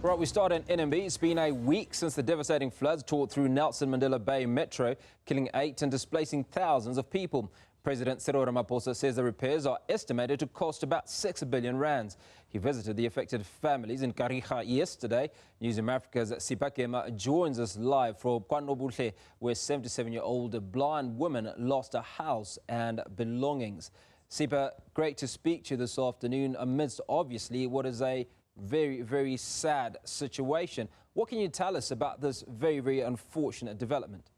Right, we start in NMB. It's been a week since the devastating floods tore through Nelson Mandela Bay Metro, killing 8 and displacing thousands of people. President Cyril Ramaphosa says the repairs are estimated to cost about 6 billion rands. He visited the affected families in Kariga yesterday. Newzroom Afrika's Sipha Kema joins us live from KwaNobuhle, where 77-year-old blind woman lost her house and belongings. Sipha, great to speak to you this afternoon amidst obviously what is a very, very sad situation. What can you tell us about this very, very unfortunate development?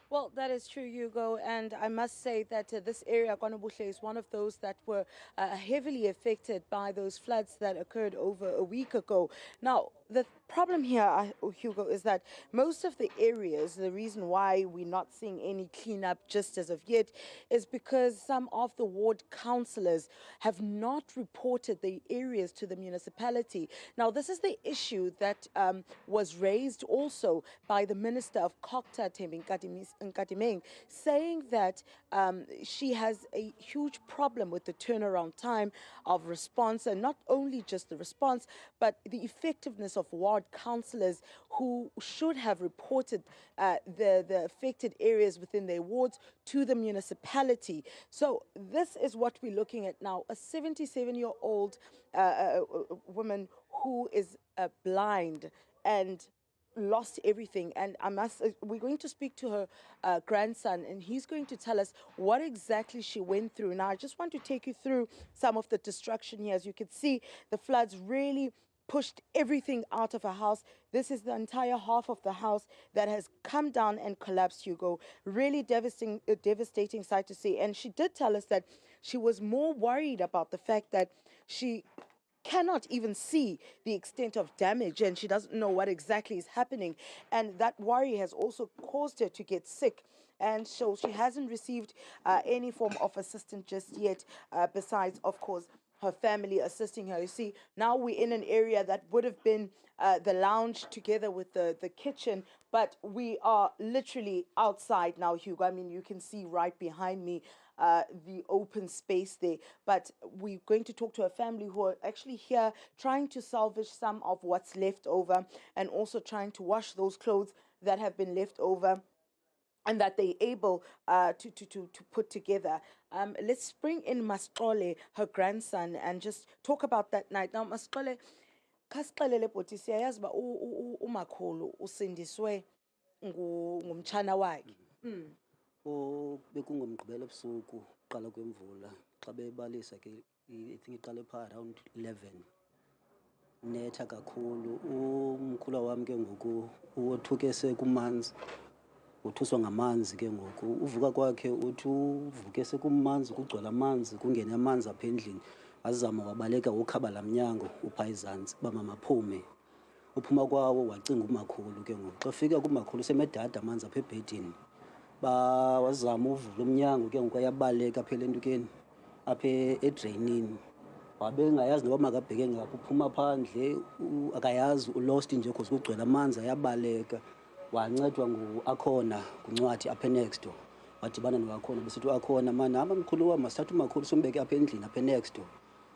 Well, that is true, Hugo, and I must say that this area, KwaNobuhle, is one of those that were heavily affected by those floods that occurred over a week ago. Now, the problem here, Hugo, is that most of the areas, the reason why we're not seeing any cleanup just as of yet, is because some of the ward councillors have not reported the areas to the municipality. Now, this is the issue that was raised also by the Minister of Kokta, Nkadimeng, saying that she has a huge problem with the turnaround time of response, and not only just the response, but the effectiveness of ward councillors who should have reported the affected areas within their wards to the municipality. So this is what we're looking at now, a 77-year-old woman who is blind and lost everything, and we're going to speak to her grandson, and he's going to tell us what exactly she went through. Now, I just want to take you through some of the destruction here. As you can see, the floods really pushed everything out of her house. This is the entire half of the house that has come down and collapsed, Hugo. Really devastating sight to see. And she did tell us that she was more worried about the fact that she cannot even see the extent of damage, and she doesn't know what exactly is happening, and that worry has also caused her to get sick, and so she hasn't received any form of assistance just yet, besides, of course, her family assisting her. You see, now we're in an area that would have been the lounge together with the kitchen, but we are literally outside now, Hugo. I mean, you can see right behind me the open space there. But we're going to talk to a family who are actually here trying to salvage some of what's left over, and also trying to wash those clothes that have been left over and that they're able to put together. Let's bring in Masixole, her grandson, and just talk about that night. Now, Masixole, khasixelele bhuti, siyayazi uba umakhulu usindiswe ngumtshana wakhe. Bekungomgqibelo ebusuku uqala kwemvula xa bebalisa ke I think iqale pha around 11 netha kakhulu. Umkhulu wami ke ngoku uthukese kumanzi, uthuswa ngamanzi ke ngoku. Uvuka kwakhe uthi uvukese kumanzi, kugcwala amanzi, kungene amanzi apha endlini. Azama wabaleka ukhaba lamnyango upha izantsi uba mamaphume. Uphuma kwawo wacinga umakhulu ke ngoku. Xa fika kumakhulu semedada amanzi apha ebhedini, wazama uvula umnyango ke ngoku ayabaleka apha elentukeni apha edrainini. Wabe ngayazi noba makabheke ngapha, uphuma phandle akayazi, ulost nje because kugcwele amanzi, ayabaleka. Wancedwa nguAkhona kuncwadi apha next door, wadibana noAkhona besithi uAkhona, mana hamba mkhulu wam, masithathe umakhulu simbeke apha endlini apha next door.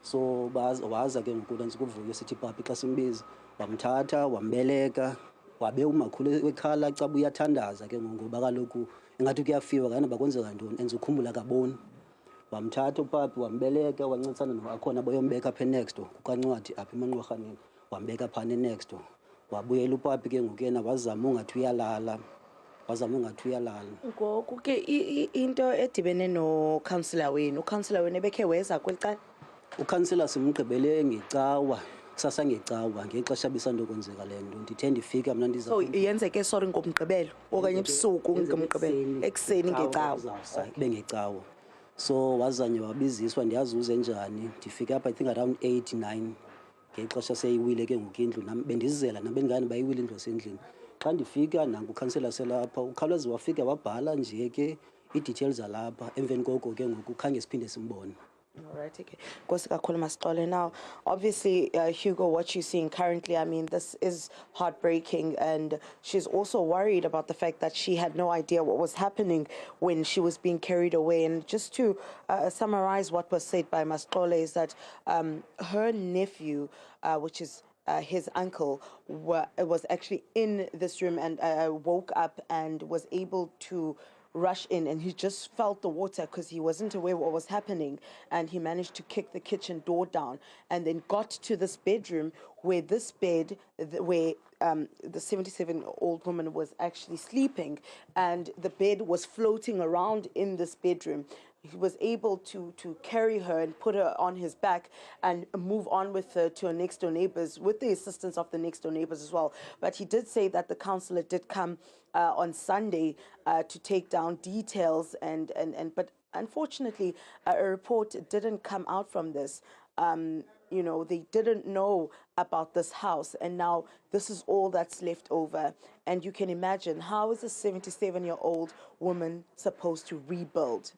So waza ke ngoku nantsi kuvuyo sithi papi xa simbiza, wamthatha wambeleka. Wabe umakhulu wekhala caba uyathandaza ke ngoba kaloku engathi kuyafiwa kana bakwenzeka ntoni, enze ukhumbula kaboni. Wamthatha upapi wambeleka, wancedisana noAkhona bayombeka apha next door kukancwadi apha emanqorhaneni, wambeka phana next door. Wabuyela upapi ke ngoku yena wazama ungathi uyalala, Ngoku ke into edibene no-councillor wenu, ucouncillor wenu ebekhe weza kweli cala? Ukhansila simgqibele ngecawa, kusasa ngecawa, ngexesha bisandokwenzeka le nto. Ndithe ndifika mna ndiza. So yenzeke sorry ngomgqibelo okanye ebusuku ngomgqibelo, ekuseni ngecawa. Bengecawa. So wazanye wabiziswa, ndiyazi uze njani. Ndifika apha I think around 8-9 ngexesha seyiwile ke ngoku indlu, nam bendizela nabengani bayiwile indlu asendlini. Xa ndifika nangu ukhansila selapha, ukhawuleze wafika wabhala nje ke i-details zalapha. Emveni koko ke ngoku khange siphinde simbone. All right, okay. Nkosi kakhulu Masixole. Now, obviously, Hugo, what you're seeing currently, I mean, this is heartbreaking, and she's also worried about the fact that she had no idea what was happening when she was being carried away. And just to summarize what was said by Masixole is that her nephew, which is his uncle, was actually in this room and woke up and was able to rush in, and he just felt the water because he wasn't aware what was happening, and he managed to kick the kitchen door down and then got to this bedroom where this bed where the 77-year-old woman was actually sleeping, and the bed was floating around in this bedroom. He was able to carry her and put her on his back and move on with her to her next door neighbors with the assistance of the next door neighbors as well. But he did say that the councillor did come on Sunday to take down details, but unfortunately a report didn't come out from this. You know, they didn't know about this house, and now this is all that's left over. And you can imagine, how is a 77-year-old woman supposed to rebuild?